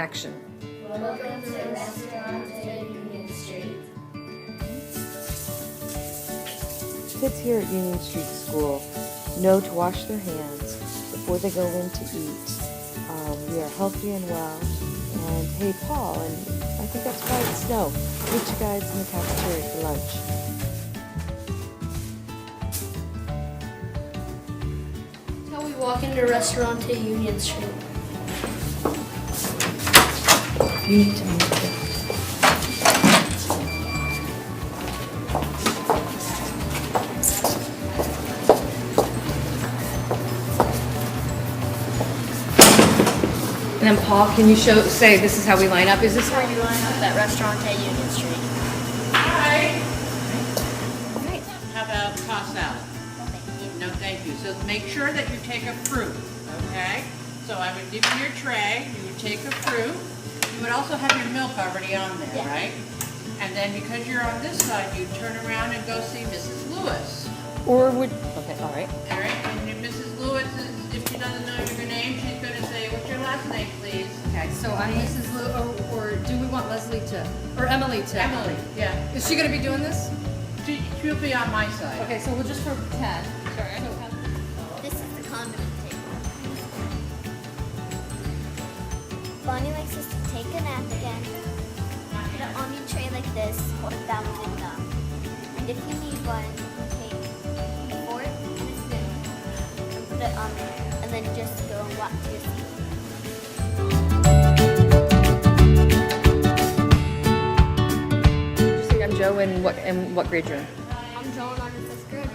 Action. Welcome to Restaurant at Union Street. Kids here at Union Street School know to wash their hands before they go in to eat. We are healthy and well. And hey, Paul, and I think that's why it's snow. Meet you guys in the cafeteria for lunch. That's how we walk into Restaurant at Union Street. You need to move it. And then Paul, can you say this is how we line up? Is this how We line up at Restaurant at Union Street. Hi. Right. How about tossed salad? No, thank you. So make sure that you take a fruit, okay? So I would give you your tray, you would take a fruit. You would also have your milk already on there, Yeah. right? And then because you're on this side, you turn around and go see Mrs. Lewis. Or would, okay, all right. All right, and if Mrs. Lewis is, if she doesn't know your name, she's gonna say, what's your last name, please? Okay, so I'm Mrs. Lou, or do we want Leslie to, or Emily to? Emily, yeah. Is she gonna be doing this? She'll be on my side. Okay, so we'll just for pretend. Sorry. This is the condiment table. Bonnie likes us to take a napkin, put it on your tray like this, hold it down with your thumb. And if you need one, take a fork and a spoon and put it on there, and then just go and walk to your seat. Just say I'm Joe, and what grade you're in? I'm Joel and I'm in 5th grade.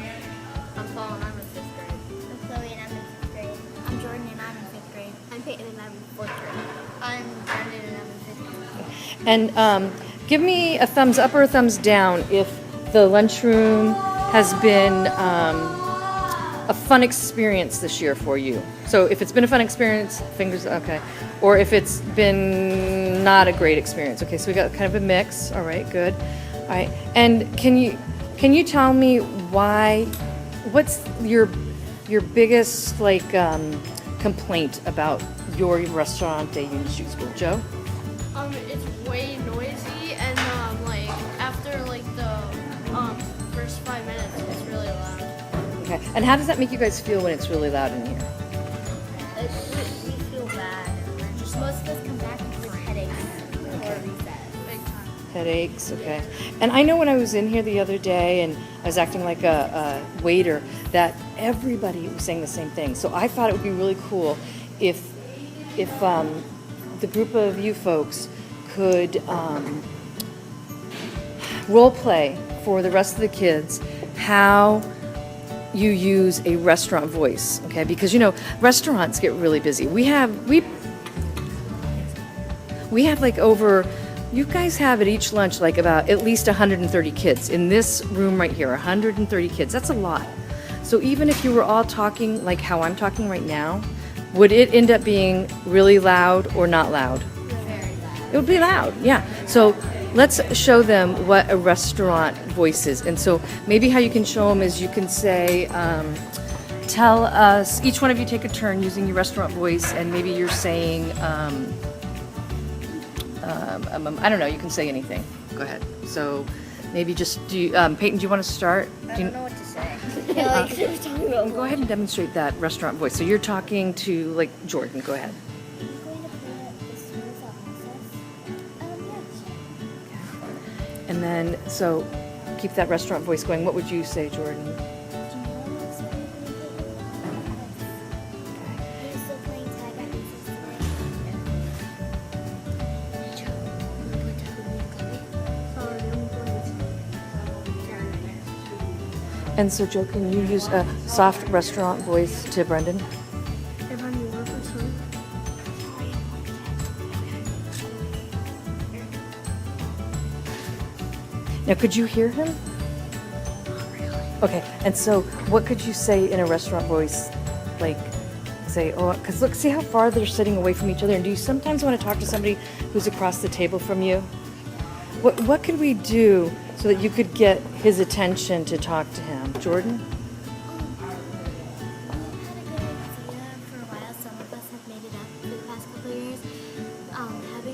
I'm Paul and I'm in 5th grade. I'm Chloe and I'm in 5th grade. I'm Jordan and I'm in 5th grade. I'm Peyton and I'm in 4th grade. I'm Brandon and I'm in 5th grade. And give me a thumbs up or a thumbs down if the lunchroom has been a fun experience this year for you. So if it's been a fun experience, fingers, okay. Or if it's been not a great experience. Okay, so we got kind of a mix. All right, good. All right, and can you tell me what's your biggest complaint about your restaurant at Union Street School? Joe? It's way noisy and after the first 5 minutes it's really loud. Okay, and how does that make you guys feel when it's really loud in here? We feel bad. Most of us come back with headaches before recess. Big time. Headaches, okay. And I know when I was in here the other day and I was acting like a waiter, that everybody was saying the same thing. So I thought it would be really cool if the group of you folks could role play for the rest of the kids how you use a restaurant voice, okay? Because restaurants get really busy. We have over, you guys have at each lunch about at least 130 kids in this room right here. 130 kids. That's a lot. So even if you were all talking like how I'm talking right now, would it end up being really loud or not loud? Very loud. It would be loud, yeah. So let's show them what a restaurant voice is. And so maybe how you can show them is you can say, tell us, each one of you take a turn using your restaurant voice, and maybe you're saying, I don't know, you can say anything. Go ahead. So maybe just, Peyton, do you want to start? I don't know what to say. Go ahead and demonstrate that restaurant voice. So you're talking to, Jordan. Go ahead. Are you going to put the smooth on this? And then, so keep that restaurant voice going. What would you say, Jordan? Do you know what's going We're still playing tag at recess And so, Joe, can you use a soft restaurant voice to Brendan? Now, could you hear him? Okay, and so what could you say in a restaurant voice? Say, oh, because look, see how far they're sitting away from each other? And do you sometimes want to talk to somebody who's across the table from you? What could we do so that you could get his attention to talk to him? Jordan? had a good idea for a while. Some of us have made it up for the past couple of years. Have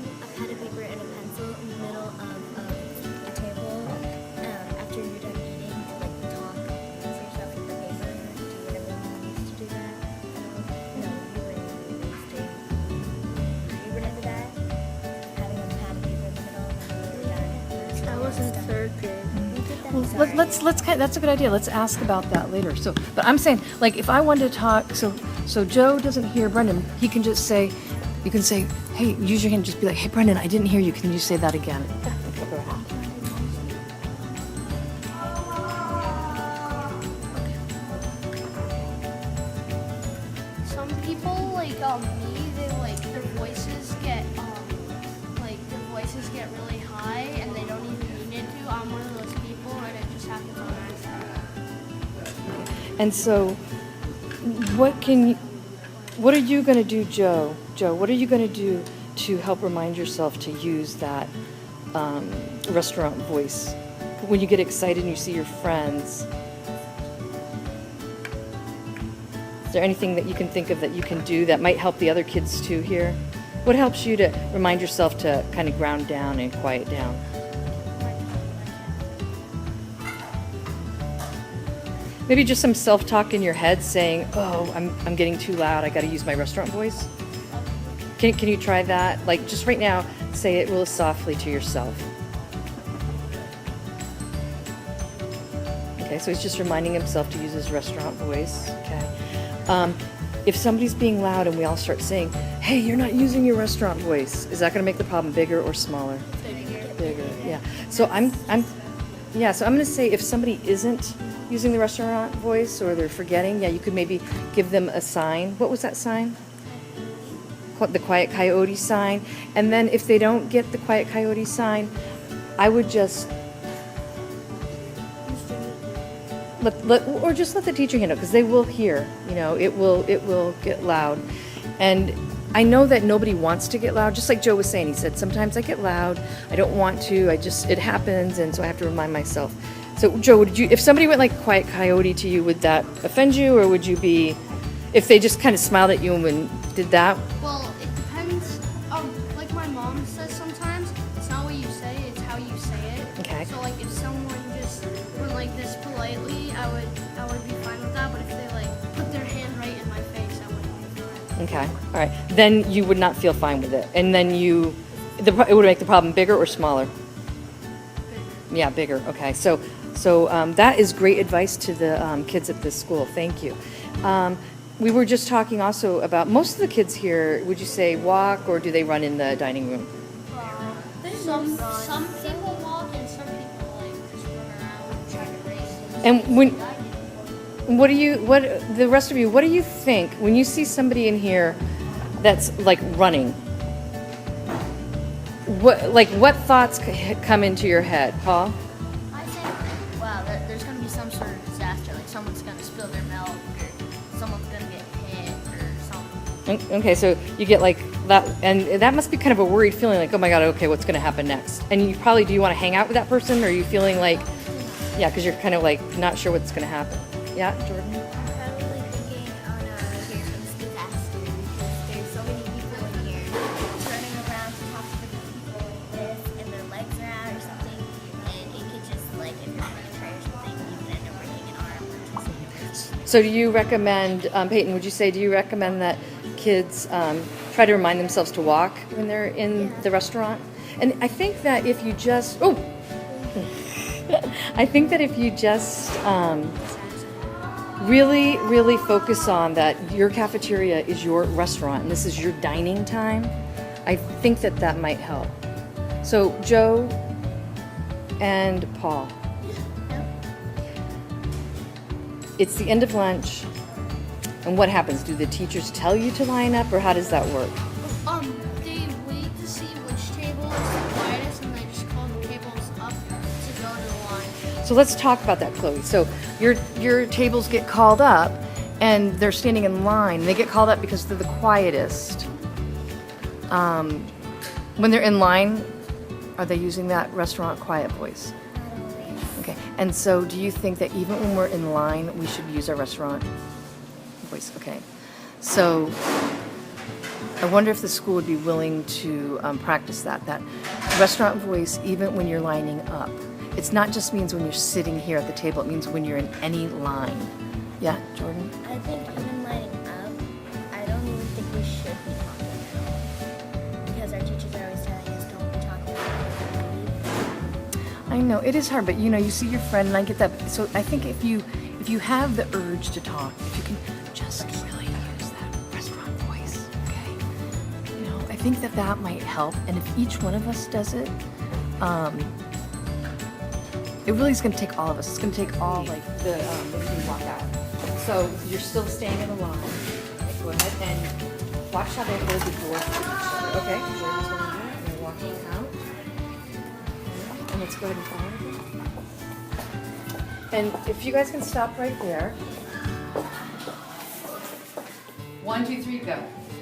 That's a good idea. Let's ask about that later. So, but I'm saying, like, if I wanted to talk, so Joe doesn't hear Brendan, he can just say, you can say, hey, use your hand, just be like, hey, Brendan, I didn't hear you. Can you say that again? Okay, go ahead. Some people like me, they like their voices get really high and they don't even mean it to. I'm one of those people and it just happens on accident. And so, what are you going to do, Joe? Joe, what are you going to do to help remind yourself to use that restaurant voice when you get excited and you see your friends? Is there anything that you can think of that you can do that might help the other kids too here? What helps you to remind yourself to kind of ground down and quiet down? Maybe just some self-talk in your head saying, oh, I'm getting too loud, I gotta use my restaurant voice. Can you try that? Like just right now, say it real softly to yourself. Okay, so he's just reminding himself to use his restaurant voice, okay? If somebody's being loud and we all start saying, hey, you're not using your restaurant voice, is that gonna make the problem bigger or smaller? Bigger, yeah. So I'm gonna say if somebody isn't using the restaurant voice or they're forgetting, yeah, you could maybe give them a sign. What was that sign? The Quiet Coyote sign. And then if they don't get the Quiet Coyote sign, I would just just let the teacher handle it, because they will hear, it will get loud. And I know that nobody wants to get loud, just like Joe was saying. He said, sometimes I get loud, I don't want to, it happens, and so I have to remind myself. So Joe, if somebody went like Quiet Coyote to you, would that offend you, or would you be, if they just kind of smiled at you and did that? Well, it depends. Like my mom says sometimes, it's not what you say, it's how you say it. Okay. So like if someone just went like this politely, I would be fine with that. But if they like put their hand right in my face, I wouldn't be fine. Okay, all right. Then you would not feel fine with it. And then it would make the problem bigger or smaller? Bigger. Yeah, bigger. Okay, so that is great advice to the kids at this school. Thank you. We were just talking also about, most of the kids here, would you say walk or do they run in the dining room? Some people walk and some people like just run around trying to race. And what the rest of you, what do you think when you see somebody in here that's like running? What thoughts come into your head, Paul? I think, wow, there's going to be some sort of disaster. Like someone's going to spill their milk, or someone's going to get hit, or something. Okay, so you get like that, and that must be kind of a worried feeling, like, oh my God, okay, what's going to happen next? And you probably, do you want to hang out with that person, or are you feeling like, yeah, because you're kind of like not sure what's going to happen? Yeah, Jordan? I'm probably thinking, oh no, here comes disaster, because there's so many people in here turning around to talk to the people like this, and their legs are out or something, and it could just, like, if you're trying to try or something, you could end up breaking an arm or something. So do you recommend, Peyton, do you recommend that kids try to remind themselves to walk when they're in the restaurant? And I think that if you just, really, really focus on that your cafeteria is your restaurant and this is your dining time, I think that might help. So Joe and Paul, it's the end of lunch, and what happens? Do the teachers tell you to line up, or how does that work? They wait to see which table is the quietest, and they just call the tables up to go to the line. So let's talk about that, Chloe. So your tables get called up, and they're standing in line. They get called up because they're the quietest. When they're in line, are they using that restaurant quiet voice? Okay. And so do you think that even when we're in line, we should use our restaurant voice? Okay. So I wonder if the school would be willing to practice that restaurant voice even when you're lining up. It's not just means when you're sitting here at the table, it means when you're in any line. Yeah, Jordan? I think even lining up, I don't even think we should be talking at all. Because our teachers are always telling us don't be talking about it. I know it is hard, but you know, you see your friend, and I get that. So I think if you have the urge to talk, if you can just really use that restaurant voice, okay? You know, I think that might help. And if each one of us does it, it really is going to take all of us. It's going to take all like the when you walk out. So you're still staying in the line. Okay, go ahead and watch how they hold the door for each other. Okay, Jordan's going to do it. And you're walking out. And let's go ahead and follow them. And if you guys can stop right there. 1, 2, 3, go.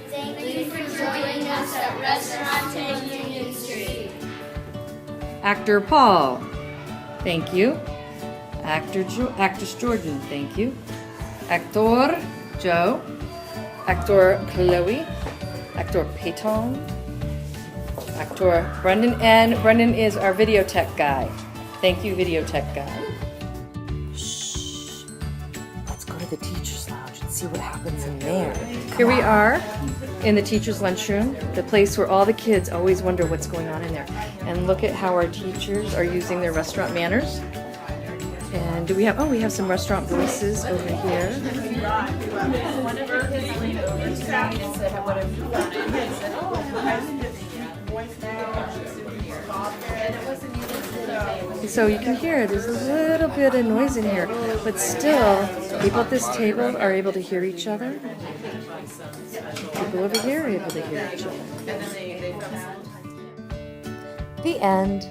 Thank you for joining us at Restaurant 10 Union Street. Actor Paul, thank you. Actress Jordan, thank you. Actor Joe. Actor Chloe. Actor Peyton. Actor Brendan, and Brendan is our video tech guy. Thank you, video tech guy. Shh. Let's go to the teacher's lounge and see what happens in there. Here we are in the teacher's lunchroom, the place where all the kids always wonder what's going on in there. And look at how our teachers are using their restaurant manners. And do we have, we have some restaurant voices over here. So you can hear there's a little bit of noise in here, but still, people at this table are able to hear each other. People over here are able to hear each other. The end.